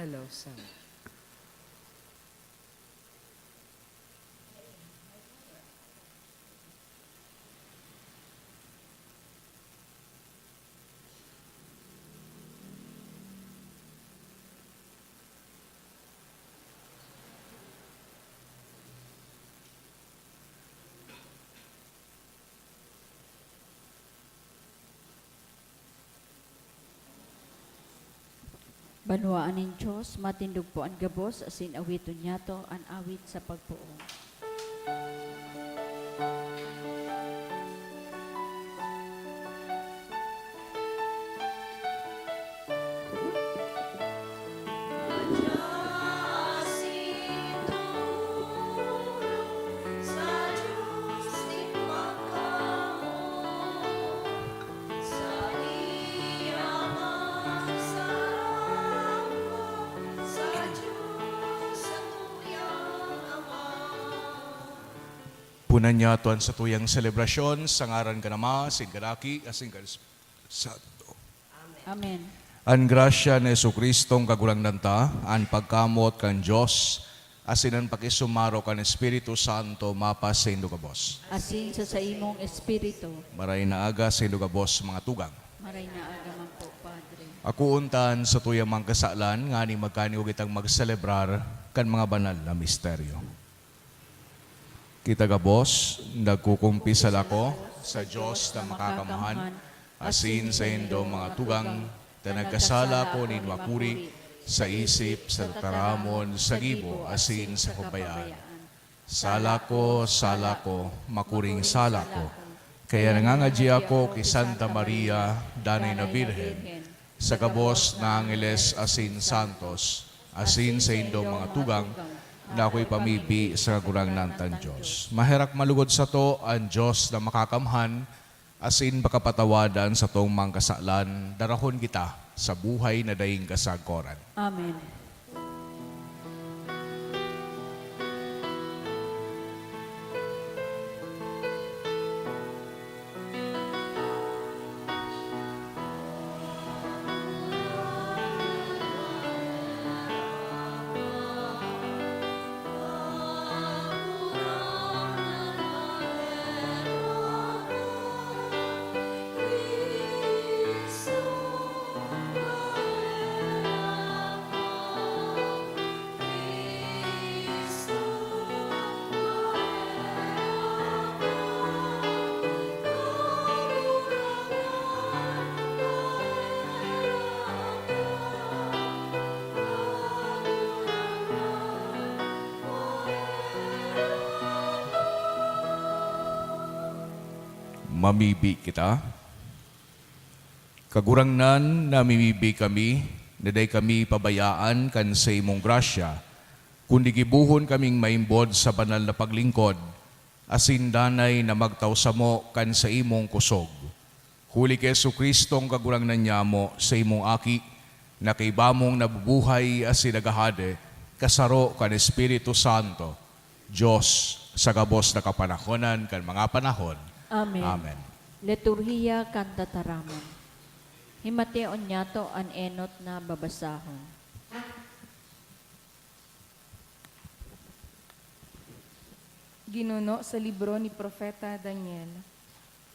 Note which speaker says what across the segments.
Speaker 1: Hello, son.
Speaker 2: Banwaan ng Diyos, matindog po ang gabos, asin awiton niya to, ang awit sa pagpuong.
Speaker 3: Punan niya tuan sa tuyang selebrasyon, sa ngaran ka nama, sin kadaki, asin ka Santo.
Speaker 2: Amen.
Speaker 3: An grasya ni Jesucristong kagulang nanta, an pagkamot kan Diyos, asin ang pakisumaro kan Espiritu Santo, mapas sa indugabos.
Speaker 2: Asin sa imong espiritu,
Speaker 3: Maray na aga sa indugabos mga tugang.
Speaker 2: maray na agaman po, Padre.
Speaker 3: Ako untan sa tuyang mga kasalan, nga ni magkaniw kitang magselebrar kan mga banal na misteryo. Kita gabos, nagkukumpisal ako sa Diyos na makakamahan, asin sa indo mga tugang, na nagkasala ko ni Makuri, sa isip, sa taramon, sa gibo, asin sa kabayaan. Sala ko, makuring sala ko. Kaya nangangadji ako kay Santa Maria, Danay na Birhen, sa gabos na Angeles asin Santos, asin sa indo mga tugang, na ako'y pamibi sa gurang nantan Diyos. Maherak malugod sa to ang Diyos na makakamhan, asin makapatawadan sa tong mga kasalan, darahon kita sa buhay na daing kasagkoran.
Speaker 2: Amen.
Speaker 3: Mamibi kita. Kagurangnan na mimibi kami, naday kami pabayaan kan sa imong grasya, kundi gibuhon kaming maimbod sa banal na paglingkod, asin danay na magtaw sa mo kan sa imong kusog. Huli kay Jesucristong kagurangnan niya mo sa imong aki, na kay bamong nabubuhay asin nagahade, kasaro kan Espiritu Santo, Diyos sa gabos na kapanahonan kan mga panahon.
Speaker 2: Amen.
Speaker 3: Amen.
Speaker 2: Liturhiya kanta taramon. Himateon niya to ang enot na babasahon.
Speaker 4: Ginuno sa libro ni Propeta Daniel.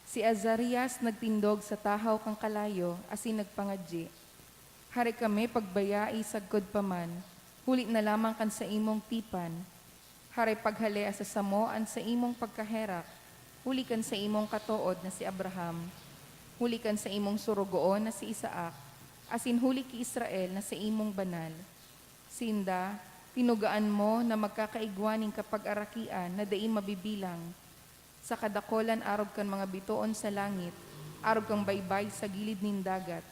Speaker 4: Si Azarias nagtindog sa tahaw kang kalayo, asin nagpangadji. Hari kami pagbayai sagkod paman, huli na lamang kan sa imong tipan. Hari paghalea sa samoan sa imong pagkaherak, huli kan sa imong katuod na si Abraham, huli kan sa imong surugoon na si Isaac, asin huli ki Israel na sa imong banal. Sinda, tinugaan mo na magkakaigwaning kapag-arakian na daing mabibilang. Sa kadakolan arog kan mga bituon sa langit, arog kang baybay sa gilid nin dagat.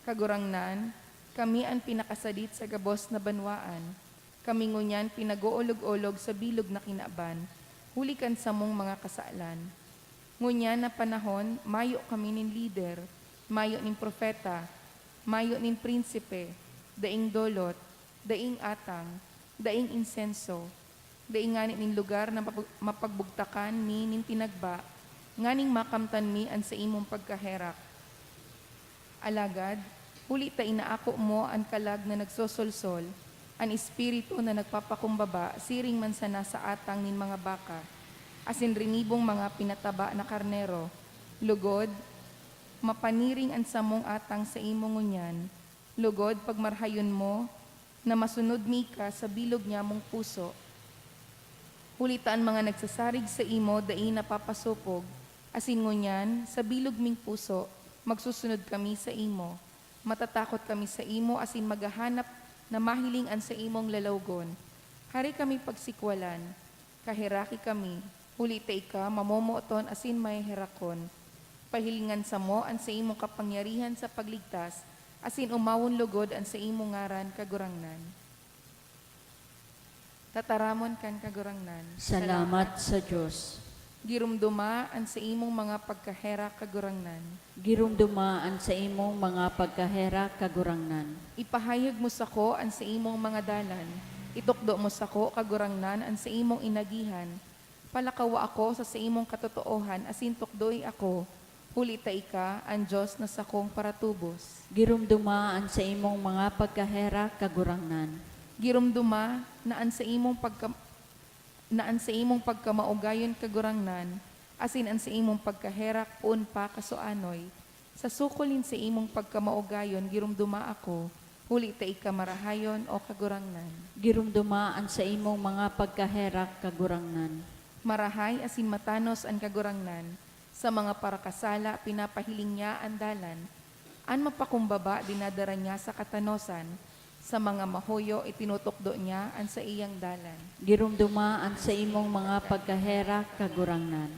Speaker 4: Kagurangnan, kami ang pinakasadit sa gabos na banwaan. Kami ngunyan pinag-uulog-ulog sa bilog na kinaban, hulikan sa mong mga kasalan. Ngunyan na panahon, mayo kami nin lider, mayo nin propeta, mayo nin prinsipe, daing dolot, daing atang, daing insenso, daing ngani nin lugar na mapagbugtakan mi nin tinagba, nganing makamtan mi an sa imong pagkaherak. Alagad, huli ta inaako mo ang kalag na nagsosolsol, ang espiritu na nagpapakumbaba, siring man sana sa atang nin mga baka, asin rinibong mga pinataba na karnero, lugod, mapaniring ang samong atang sa imong ngunyan, lugod pagmarhayon mo, na masunod mi ka sa bilog niya mong puso. Hulitaan mga nagsasarig sa imo, dai napapasupog, asin ngunyan, sa bilog ming puso, magsusunod kami sa imo. Matatakot kami sa imo, asin maghahanap na mahilingan sa imong lalawgon. Hari kami pagsikwalan, kahiraki kami, hulita ika, mamomoton, asin may herakon. Pahilingan sa mo, ang sa imong kapangyarihan sa pagligtas, asin umawon lugod ang sa imong ngaran kagurangnan. Tataramon kan kagurangnan.
Speaker 2: Salamat sa Diyos.
Speaker 4: Girumduma ang sa imong mga pagkahera kagurangnan.
Speaker 2: Girumdumaan sa imong mga pagkahera kagurangnan.
Speaker 4: Ipahayag mo sa ko ang sa imong mga dalan. Itukdo mo sa ko kagurangnan ang sa imong inagihan. Palakawa ako sa imong katotoohan, asin tukdoy ako. Hulita ika, ang Diyos na sa kong paratubos.
Speaker 2: Girumdumaan sa imong mga pagkahera kagurangnan.
Speaker 4: Girumduma na ang sa imong pagkamaugayon kagurangnan, asin ang sa imong pagkaherak poon pa kasuanoy. Sa sukulin sa imong pagkamaugayon, girumduma ako, huli ta ika marahayon o kagurangnan.
Speaker 2: Girumdumaan sa imong mga pagkahera kagurangnan.
Speaker 4: Marahay asin matanos ang kagurangnan, sa mga parakasala pinapahiling niya ang dalan, an mapakumbaba dinadara niya sa katanosan, sa mga mahoyo itinutukdo niya ang sa iyang dalan.
Speaker 2: Girumdumaan sa imong mga pagkahera kagurangnan.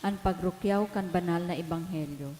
Speaker 2: Ang pagrukyaw kan banal na ebanghelyo.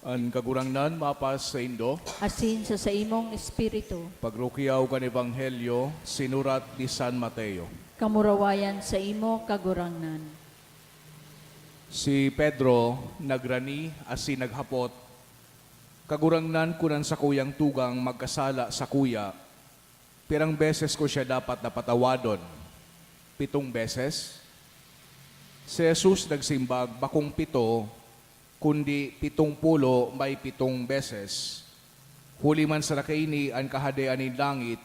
Speaker 3: An kagurangnan mapas sa Indo,
Speaker 2: Asin sa imong espiritu.
Speaker 3: pagrukyaw kan Ebanghelyo, sinurat ni San Mateo.
Speaker 2: Kamurawayan sa imo kagurangnan.
Speaker 3: Si Pedro nagrani asin naghapot, kagurangnan kunan sa kuyang tugang magkasala sa kuya, pirang beses ko siya dapat napatawadon. 7 beses. Si Jesus nagsimbag, bakong 7, kundi 70 may 7 beses. Huli man sa nakaini ang kahadean ni langit,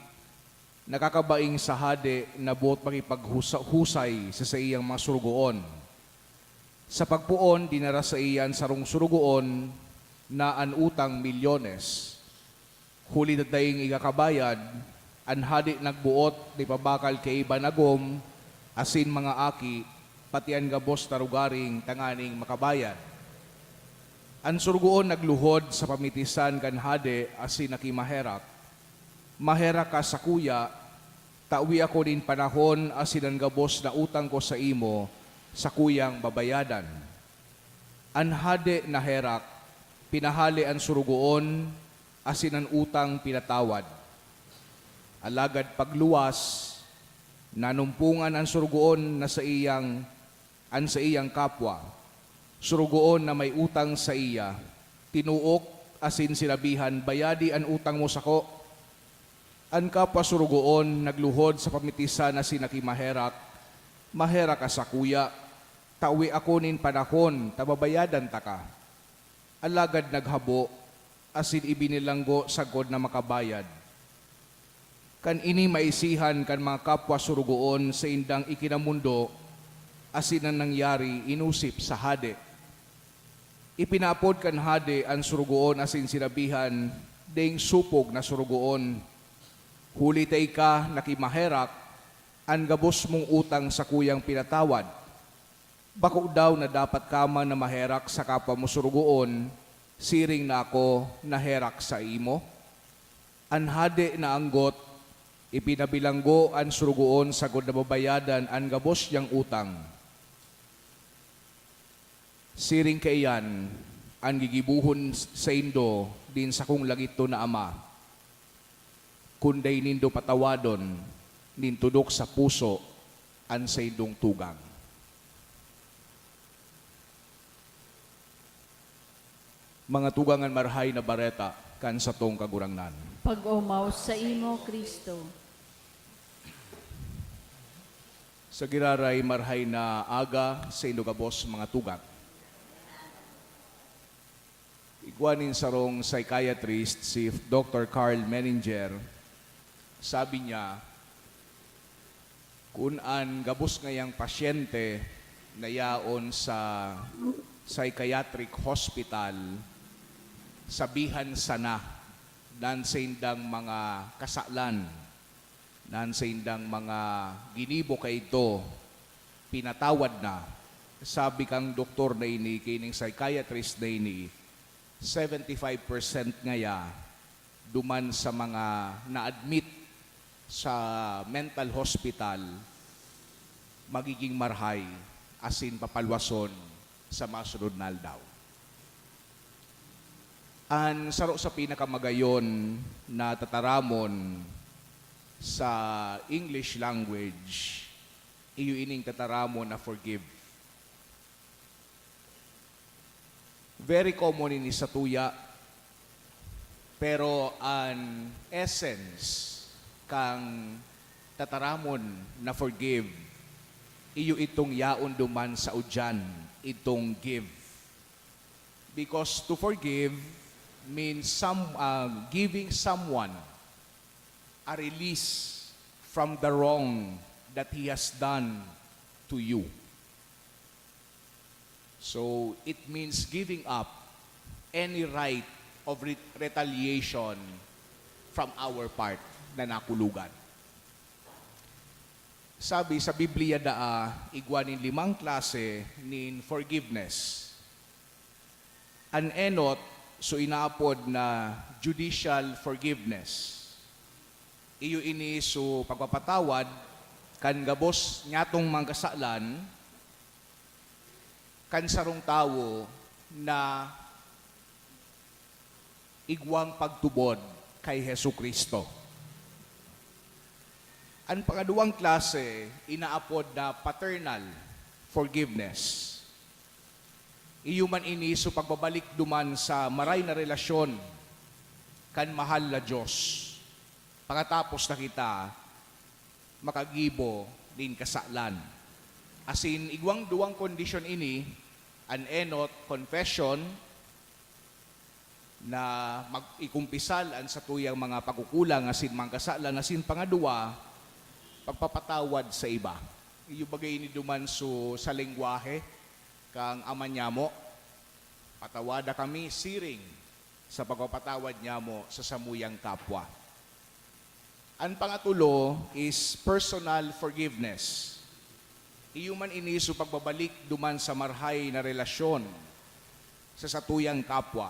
Speaker 3: nakakabaing sa hade na buot makipaghusay sa iyang mga surugoon. Sa pagpuon, dinara sa iyan sarong surugoon na an utang milyones. Huli dataying igakabayad, an hadi nagbuot ni pabakal kay banagom, asin mga aki, pati ang gabos tarugaring tanganing makabayad. Ang surugoon nagluhod sa pamitisan kan hade asin nakimaherak. Maherak ka sa kuya, tawi ako din panahon asin ang gabos na utang ko sa imo sa kuyang babayadan. Ang hade na herak, pinahali ang surugoon asin ang utang pinatawad. Alagad pagluwas, nanumpungan ang surugoon na sa iyang kapwa. Surugoon na may utang sa iya, tinuok asin sinabihan, bayadi ang utang mo sako. Ang kapwa surugoon nagluhod sa pamitisan na sinakimaherak, maherak ka sa kuya, tawi ako nin panahon, tababayadan ta ka. Alagad naghabo, asin ibinilanggo sagod na makabayad. Kan ini maisihan kan mga kapwa surugoon sa indang ikinamundo, asin ang nangyari inusip sa hade.
Speaker 1: Ipinapod kan hade ang surugoon asin sinabihan, ding supog na surugoon. Huli tay ka nakimaherak, ang gabos mong utang sa kuyang pinatawad. Bako daw na dapat kama na maherak sa kapwa mo surugoon, siring na ako naherak sa imo. An hade na anggot, ipinabilanggo ang surugoon sagod na babayadan ang gabos yang utang. Siring kaiyan, ang gigibuhon sa indo din sa kong lagito na ama. Kunday nindo patawadon, nintudok sa puso, an sa indong tugang. Mga tugangan marhay na bareta, kan sa tong kagurangnan.
Speaker 2: Pag-umaw sa imo, Kristo.
Speaker 1: Sa giraray marhay na aga sa indogabos mga tugang. Iguanin sarong psychiatrist si Dr. Carl Menninger, sabi niya, kung an gabos ngayang pasyente na yaon sa psychiatric hospital, sabihan sana nan sa indang mga kasalan, nan sa indang mga ginibo kay ito, pinatawad na. Sabi kang doktor na ini, kining psychiatrist na ini, 75% ngaya duman sa mga na-admit sa mental hospital magiging marhay asin papalwason sa masunod na aldaw. An saro sa pinakamagayon na tataramon sa English language, iyo ining tataramon na forgive. Very common ini sa tuya, pero an essence kang tataramon na forgive, iyo itong yaon duman sa udyan, itong give. Because to forgive means giving someone a release from the wrong that he has done to you. So, it means giving up any right of retaliation from our part na nakulugan. Sabi sa Biblia igwanin 5 klase nin forgiveness. An enot, so inaapod na judicial forgiveness. Iyo ini so pagpapatawad kan gabos nyatong mangkasalan kan sarong tawo na igwang pagtubod kay Hesu Kristo. Ang pangaduang klase, inaapod na paternal forgiveness. Iyo man ini so pagbabalik duman sa maray na relasyon kan mahal na Diyos. Pagkatapos na kita, makagibo din kasalan. Asin, igwang duwang kondisyon ini, an enot, confession, na mag-ikumpisal an sa tuyang mga pagkukulang, asin mga kasalan, asin pangadua, pagpapatawad sa iba. Iyo bagay ni duman sa lengguwahe, kang ama niya mo, patawada kami siring sa pagpapatawad niya mo sa samuyang kapwa. Ang pangatulo is personal forgiveness. Iyo man iniso pagbabalik duman sa marhay na relasyon sa satuyang kapwa.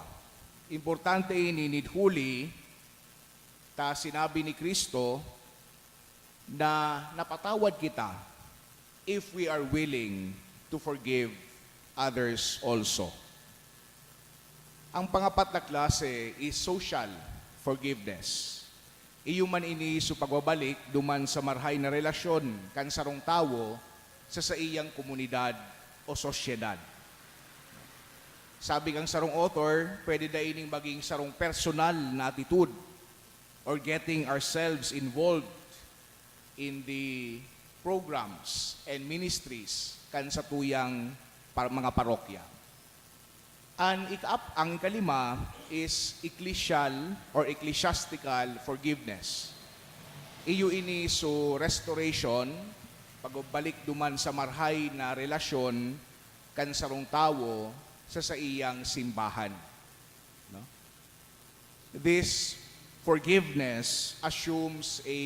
Speaker 1: Importante ini nidhuli ta sinabi ni Kristo na napatawad kita if we are willing to forgive others also. Ang pangapat na klase is social forgiveness. Iyo man iniso pagbabalik duman sa marhay na relasyon kan sarong tawo sa iyang komunidad o sosyedad. Sabi kang sarong author, pwede daining maging sarong personal na attitude or getting ourselves involved in the programs and ministries kan sa tuyang mga parokya. Ang ikalima is ecclesial or ecclesiastical forgiveness. Iyo ini so restoration, pagbalik duman sa marhay na relasyon kan sarong tawo sa iyang simbahan. No? This forgiveness assumes a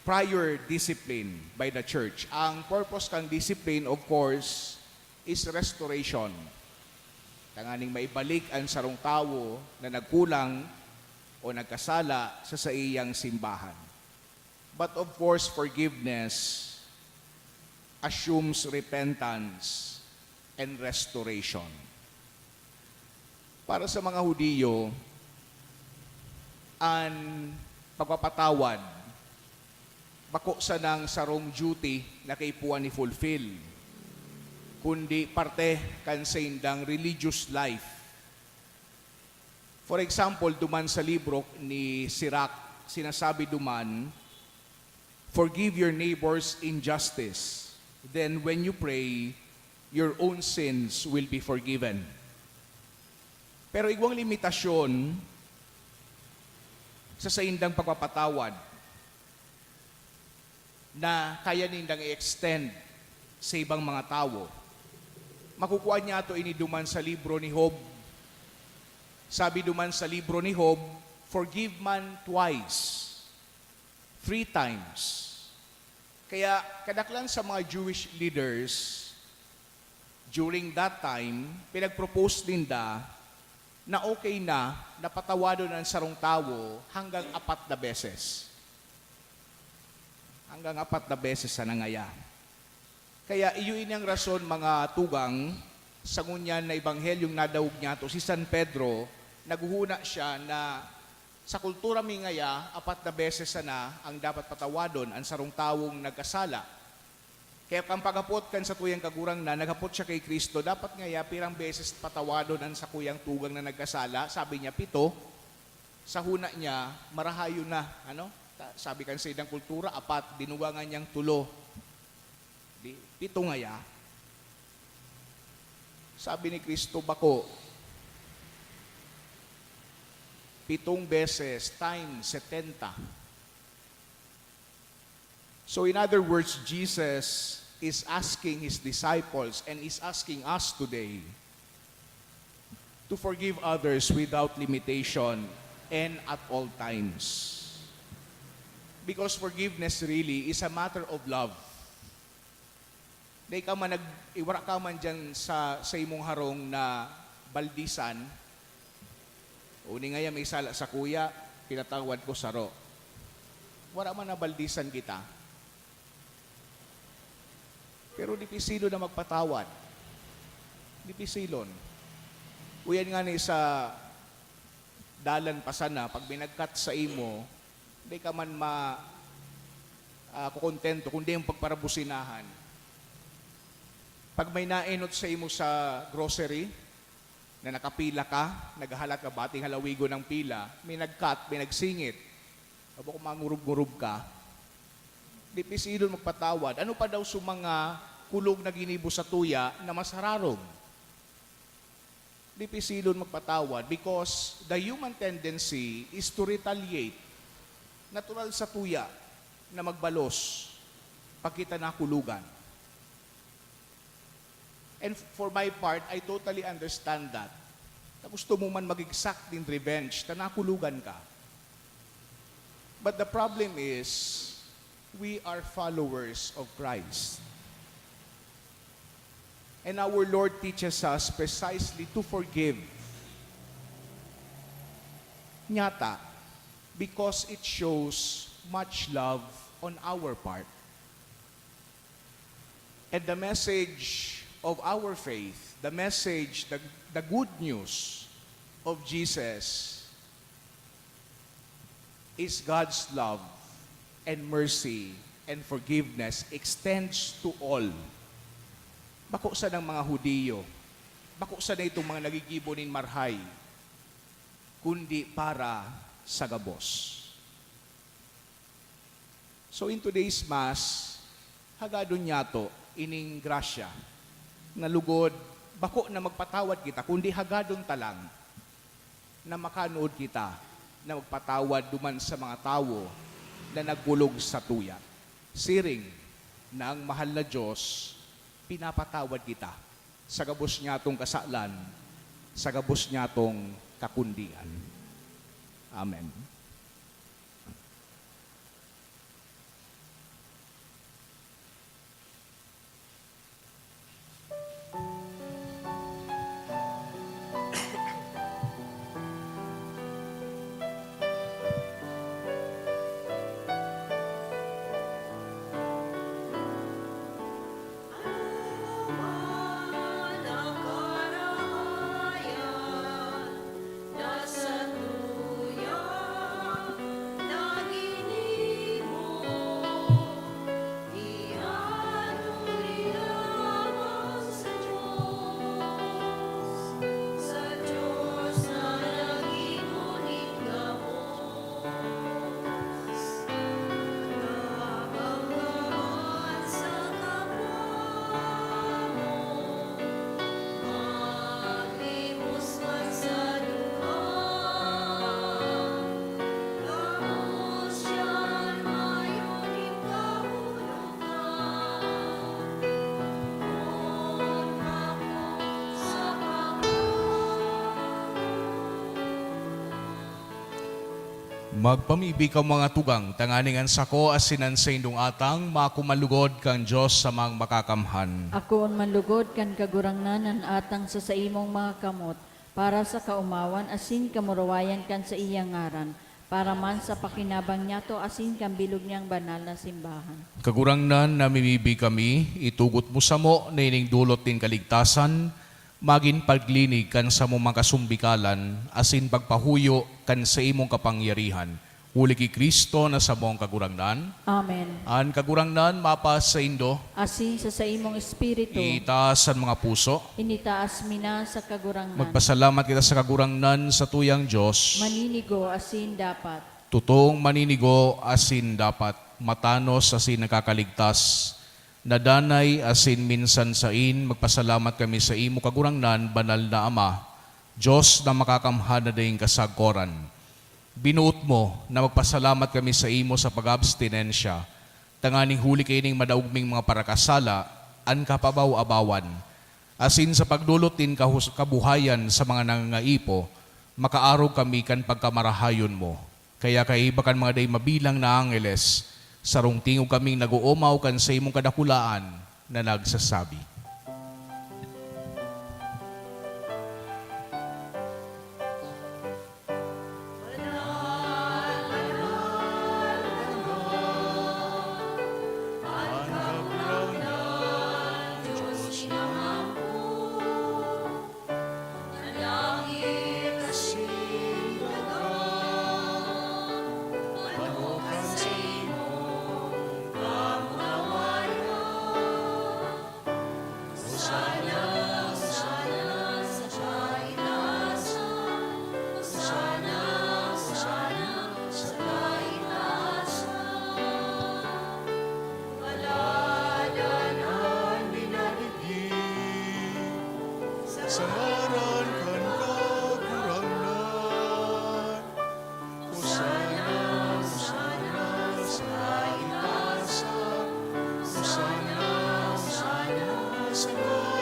Speaker 1: prior discipline by the church. Ang purpose kang discipline, of course, is restoration. Tanganing maibalik ang sarong tawo na nagkulang o nagkasala sa iyang simbahan. But of course, forgiveness assumes repentance and restoration. Para sa mga Hudiyo, ang pagpapatawad, bako sa ng sarong duty na kaipuan ni fulfill, kundi parte kan sa indang religious life. For example, duman sa libro ni Sirach, sinasabi duman, forgive your neighbor's injustice. Then when you pray, your own sins will be forgiven. Pero igwang limitasyon sa indang pagpapatawad na kaya nindang i-extend sa ibang mga tao. Makukuha niya ito iniduman sa libro ni Job. Sabi duman sa libro ni Job, forgive man twice, 3 times. Kaya kadaklan sa mga Jewish leaders, during that time, pinag-propose ninda na okay na napatawadon ang sarong tao hanggang 4 na beses. Hanggang 4 na beses sa nangaya. Kaya iyon ang rason mga tugang sa ngunyan na ebanghelyong nadawog niya to si San Pedro, naguhuna siya na sa kultura mi ngaya, 4 na beses na ang dapat patawadon ang sarong tawong nagkasala. Kaya kang pagapot kan sa tuyang kagurang na, naghapot siya kay Kristo, dapat ngaya pirang beses patawadon ang sa kuyang tugang na nagkasala. Sabi niya, 7. Sa huna niya, marahayo na. Ano? Sabi kan sa idang kultura, 4, dinugangan niyang 3. 7 ngaya. Sabi ni Kristo, bako, 7 beses times 70. So in other words, Jesus is asking His disciples and is asking us today to forgive others without limitation and at all times. Because forgiveness really is a matter of love. Di ka man iwara ka man dyan sa imong harong na baldisan, uni nga may sala sa kuya, pinatawad ko saro. Wala man na baldisan kita. Pero dipisilo na magpatawad. Dipisilon. Uyan nga ni sa dalan pa sana, pag binagkat sa imo, hindi ka man kukontento, kundi yung pagparabusinahan. Pag may naenot sa imo sa grocery, na nakapila ka, naghahalat ka, bating halawigo ng pila, may nagkat, may nagsingit, o kung mangurub-ngurub ka, dipisilon magpatawad. Ano pa daw sa mga kulog na ginibo sa tuya na masararog? Dipisilon magpatawad because the human tendency is to retaliate. Natural sa tuya na magbalos pag kita nakulugan. And for my part, I totally understand that. Na gusto mo man mag-exact din revenge, na nakulugan ka. But the problem is, we are followers of Christ. And our Lord teaches us precisely to forgive. Nyata, because it shows much love on our part. And the message of our faith, the message, the good news of Jesus is God's love and mercy and forgiveness extends to all. Bako sa ng mga Hudiyo, bako sa na itong mga nagigibo nin marhay, kundi para sa gabos. So in today's Mass, hagadon niya to, ining grasya, na lugod, bako na magpatawad kita, kundi hagadon talang, na makanood kita, na magpatawad duman sa mga tao na nagkulog sa tuya. Siring na ang mahal na Diyos, pinapatawad kita sa gabos niya tong kasalan, sa gabos niya tong kakundian. Amen.
Speaker 3: Magpamibig ka mga tugang, tanganingan sako asinan sa indong atang, makumalugod kang Diyos sa mga makakamhan.
Speaker 2: Ako on manlugod kan kagurangnanan atang sa imong mga kamot, para sa kaumawan asin kamurawayan kan sa iyang ngaran, para man sa pakinabang niya to asin kan bilog niyang banal na simbahan.
Speaker 3: Kagurangnan na mimibig kami, itugot mo sa mo na ining dulot din kaligtasan, magin paglinig kan sa mong makasumbikalan, asin pagpahuyo kan sa imong kapangyarihan. Huli ki Kristo na sa mong kagurangnan.
Speaker 2: Amen.
Speaker 3: An kagurangnan mapas sa indo,
Speaker 2: Asin sa imong espiritu,
Speaker 3: itaas ang mga puso.
Speaker 2: initaas mina sa kagurangnan.
Speaker 3: Magpasalamat kita sa kagurangnan sa tuyang Diyos.
Speaker 2: Maninigo asin dapat.
Speaker 3: Totoong maninigo asin dapat, matanos asin nakakaligtas, nadanay asin minsan sain, magpasalamat kami sa imo kagurangnan, banal na Ama, Diyos na makakamhan na dayong kasagkoran. Binuot mo na magpasalamat kami sa imo sa pag-abstinensya, tanganing huli kaining madaugming mga parakasala, an kapabaw-abawan, asin sa pagdulot din kabuhayan sa mga nangangaipo, makaarog kami kan pagkamarahayon mo. Kaya kaiba kan mga day mabilang na angeles, sarong tingog kaming nag-uumaw kan sa imong kadakulaan na nagsasabi. Sa ngaran kan kagurangnan, Hosana, Hosana sa itasan, Hosana, Hosana sa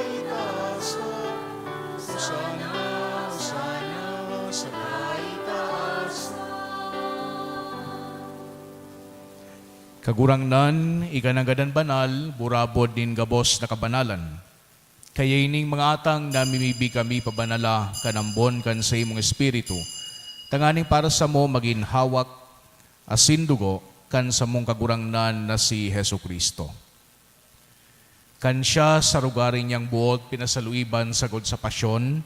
Speaker 3: itasan, Hosana, Hosana sa itasan. Kagurangnan, ikanagadan banal, burabod din gabos na kabanalan. Kaya ining mga atang namimibi kami pabanala kanambon kan sa imong espiritu. Tanganing para sa mo maging hawak asin dugo kan sa mong kagurangnan na si Hesu Kristo. Kan siya sa rugarin niyang buot pinasaluiban sagod sa pasyon,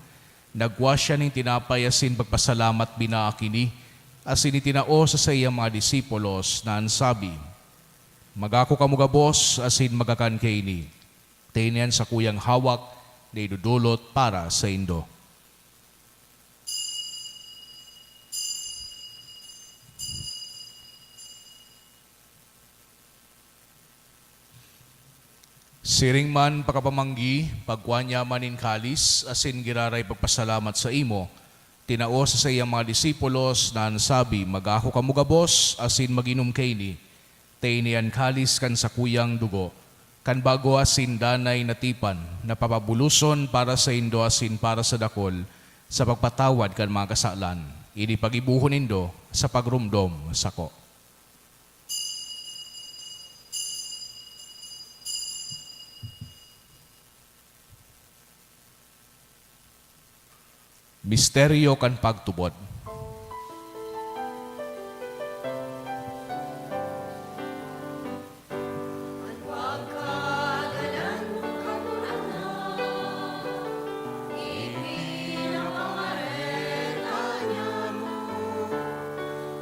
Speaker 3: nagwa siya ning tinapay asin pagpasalamat binaakini, asin itinao sa iyang mga disipulos na ansabi, magako kamugabos asin magakan kaini. Tinian sa kuyang hawak na idudulot para sa indo. Siring man pakapamanggi, pagwanya manin kalis, asin giraray pagpasalamat sa imo, tinao sa iyang mga disipulos na ansabi, magaho kamugabos, asin maginom kaini, tinian kalis kan sa kuyang dugo, kan bago asin danay natipan, napapabuluson para sa indo asin para sa dakol, sa pagpatawad kan mga kasalan, ini pagibuhon nindo sa pagrumdom sako. Misteryo kan pagtubod.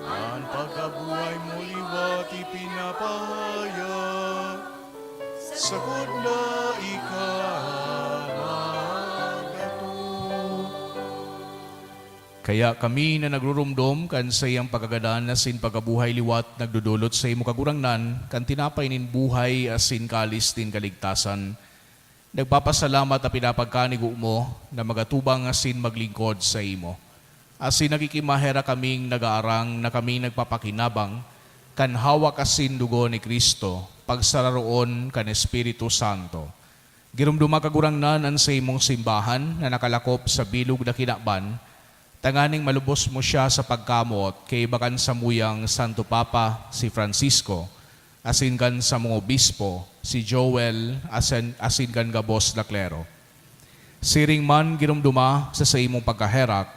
Speaker 3: Ang pagkabuhay mo liwat ipinapahaya, sagod na Kaya kami na nagrurumdom kan sa iyang pagkagadan asin pagkabuhay liwat nagdudulot sa imo kagurangnan kan tinapay nin buhay asin kalis tin kaligtasan. Nagpapasalamat at pinapagkanigo mo na magatubang asin maglingkod sa imo. Asin nakikimahera kaming nagaarang na kaming nagpapakinabang kan hawak asin dugo ni Kristo pagsararoon kan Espiritu Santo. Girumduma kagurangnan an sa imong simbahan na nakalakop sa bilog na kinaban, tanganing malubos mo siya sa pagkamot kay bakan sa muyang Santo Papa si Francisco, asin kan sa mga obispo si Joel, asin kan gabos na klero. Siring man girumduma sa imong pagkaherak,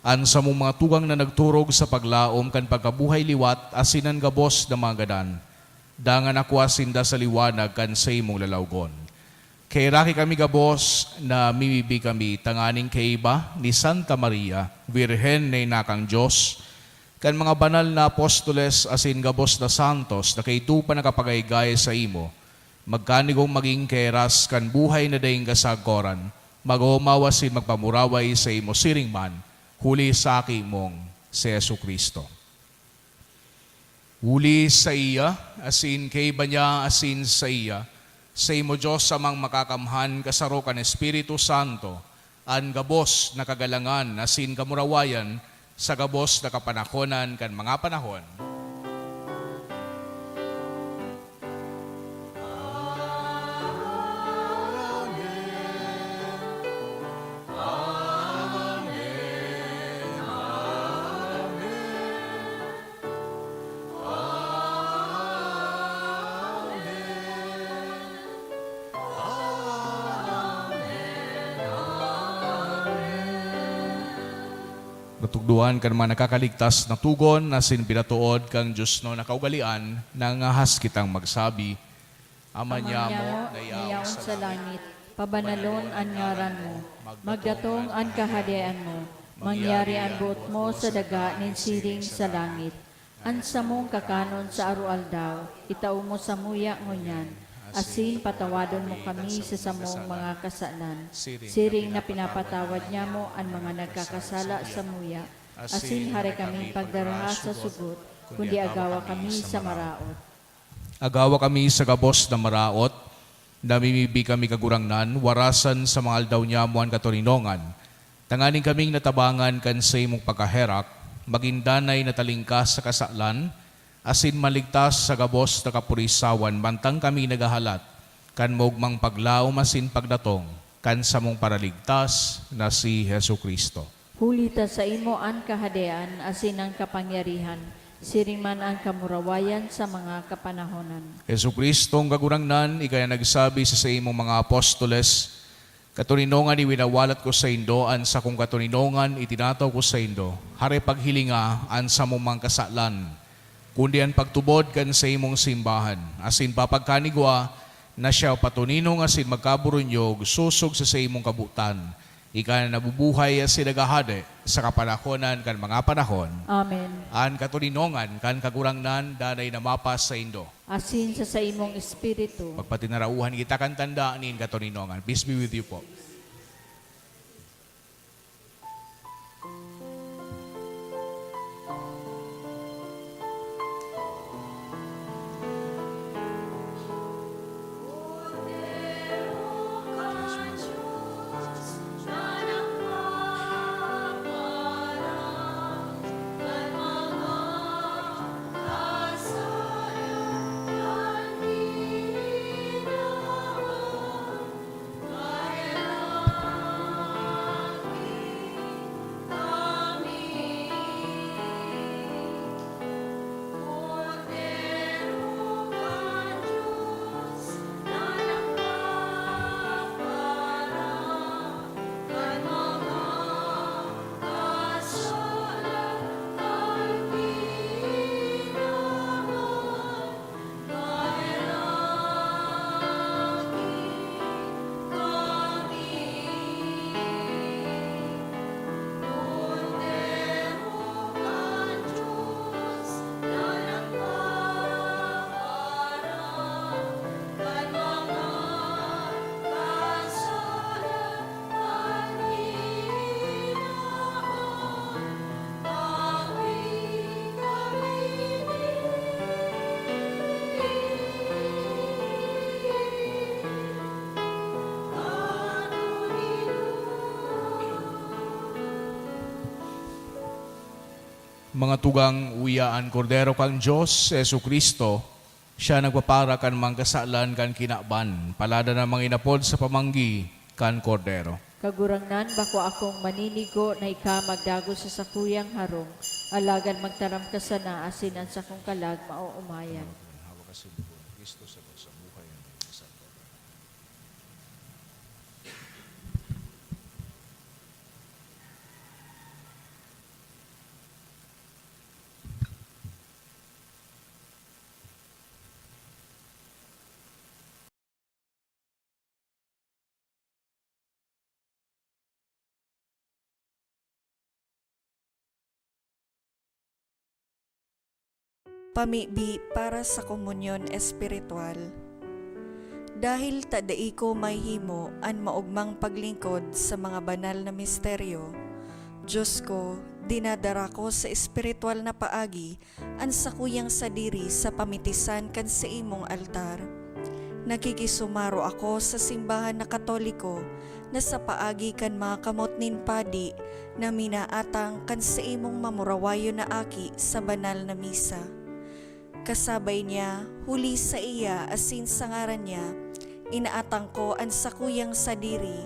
Speaker 3: an sa mong mga tugang na nagturog sa paglaom kan pagkabuhay liwat asinan gabos na mga gadan, dangan ako asinda sa liwanag kan sa imong lalawgon. Kay raki kami gabos na mimibi kami tanganing kay iba ni Santa Maria, Virhen na inakang Diyos, kan mga banal na apostoles asin gabos na santos na kay tupa nakapagaygay sa imo, magkanigong maging keras kan buhay na daing kasagkoran, mag-umawasin magpamuraway sa imo siring man, huli sa aki mong si Yesu Kristo. Huli sa iya, asin kay iba niya, asin sa iya, sa imo Diyos samang makakamhan kasaro kan Espiritu Santo, an gabos na kagalangan asin kamurawayan sa gabos na kapanahonan kan mga panahon. Natugduan kan mga nakakaligtas na tugon na pinatuod kang Diyos no nakaugalian nangahas kitang magsabi, Ama niya mo nayaw sa langit, pabanalon ang ngaran mo, magdatong ang kahadian mo, mangyari ang buot mo sa daga nin siring sa langit. Ansa mong kakanon sa arualdaw, itao mo sa muya ngunyan, asin patawadon mo kami sa samong mga kasalan. Siring na pinapatawad niya mo ang mga nagkakasala sa muya. Asin hari kami pagdaraha sa sugot, kundi agawa kami sa maraot. Agawa kami sa gabos na maraot, namimibi kami kagurangnan, warasan sa mga aldaw niya mo ang katurinongan. Tanganing kaming natabangan kan sa imong pagkaherak, magindanay na talingkas sa kasalan, asin maligtas sa gabos na kapurisawan, mantang kami nagahalat, kan mogmang paglaom asin pagdatong, kan sa mong paraligtas na si Hesu Kristo.
Speaker 2: Hulita sa imo ang kahadean, asin ang kapangyarihan, siring man ang kamurawayan sa mga kapanahonan.
Speaker 3: Hesu Kristo ang kagurangnan, ikaya nagsabi sa imong mga apostoles, katuninongan iwinawalat ko sa indo, an sa kong katuninongan itinataw ko sa indo, hari paghilinga an sa mong mga kasalan, kundi ang pagtubod kan sa imong simbahan, asin papagkanigwa na siya patuninong asin magkaburunyog, susog sa imong kabutan, ika na nabubuhay asin nagahade sa kapanahonan kan mga panahon.
Speaker 2: Amen.
Speaker 3: An katuninongan kan kagurangnan danay na mapas sa indo.
Speaker 2: Asin sa imong espiritu.
Speaker 3: Pagpatinarauhan kita kan tanda nin katuninongan. Peace be with you po. Mga tugang uyaan kordero kang Diyos, Yesu Kristo, siya nagpapara kan mangkasalan kan kinaban, palada na manginapod sa pamanggi kan kordero.
Speaker 2: Kagurangnan bako akong maninigo na ika magdago sa sakuyang harong, alagan magtaram ka sana asin ang sakong kalag mauumayan.
Speaker 3: Hawak ka sa Kristo sa buhay ng Santo.
Speaker 5: Pamibi para sa komunyon espiritual. Dahil tadai ko may himo an maugmang paglingkod sa mga banal na misteryo, Diyos ko, dinadara ko sa espiritual na paagi an sakuyang sadiri sa pamitisan kan sa imong altar. Nakikisumaro ako sa simbahan na Katoliko na sa paagi kan mga kamot nin padi na minaatang kan sa imong mamurawayo na aki sa banal na misa. Kasabay niya, huli sa iya asin sa ngaran niya, inaatang ko ang sakuyang sadiri.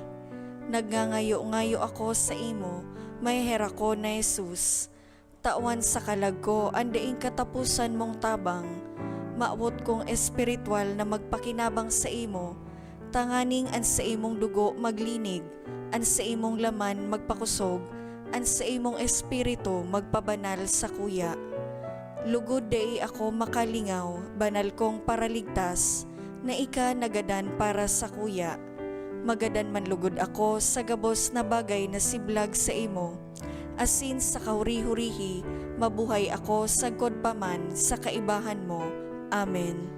Speaker 5: Nagngangayo-ngayo ako sa imo, may hera ko na Jesus. Tawan sa kalag ko, andaing katapusan mong tabang. Maabot kong espiritual na magpakinabang sa imo, tanganing an sa imong dugo maglinig, an sa imong laman magpakusog, an sa imong espiritu magpabanal sa kuya. Lugod day ako makalingaw, banal kong paraligtas, na ika nagadan para sa kuya. Magadan man lugod ako sa gabos na bagay na siblag sa imo. Asin sa kahuri-hurihi, mabuhay ako sagkod paman sa kaibahan mo. Amen.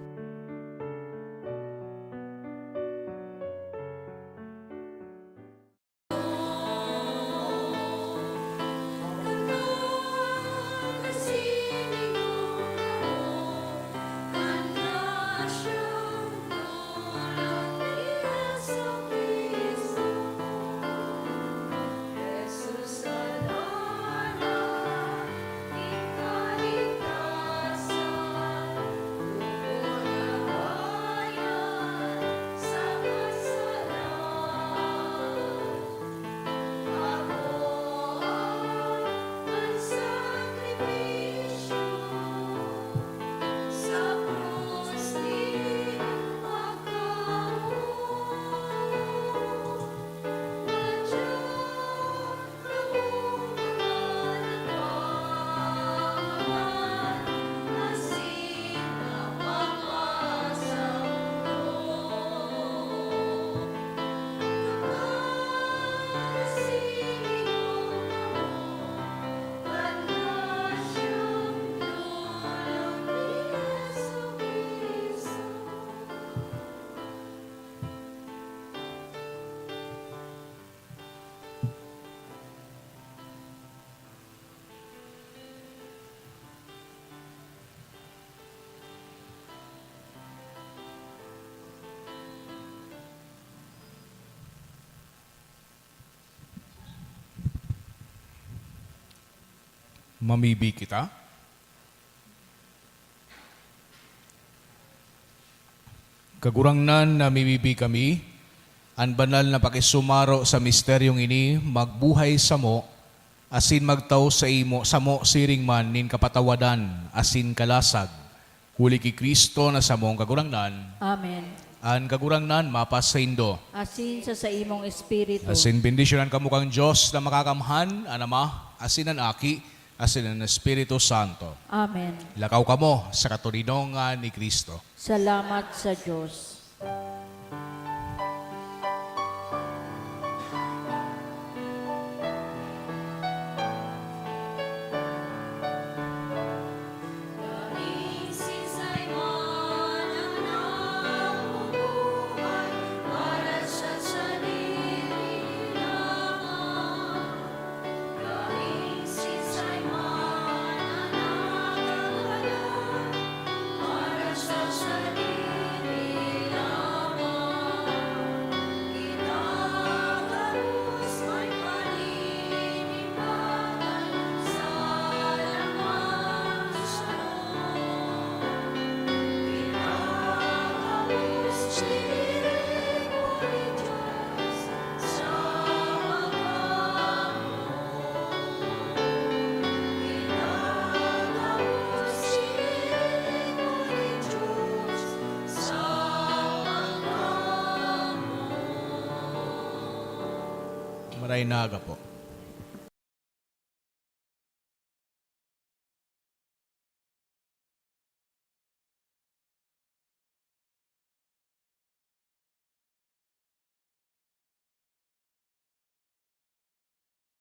Speaker 3: Mamibi kita. Kagurangnan na mimibi kami, ang banal na pakisumaro sa misteryong ini, magbuhay sa mo, asin magtaw sa imo, sa mo siring man nin kapatawadan, asin kalasag. Huli ki Kristo na sa mong kagurangnan,
Speaker 2: Amen.
Speaker 3: ang kagurangnan mapas sa indo.
Speaker 2: Asin sa imong espiritu.
Speaker 3: Asin bendisyonan kamo kang Diyos na makakamhan, ang Ama, asin ang Aki, asin ang Espiritu Santo.
Speaker 2: Amen.
Speaker 3: Lakaw kamo sa katurinongan ni Kristo.
Speaker 2: Salamat sa Diyos.
Speaker 3: Maray naga po.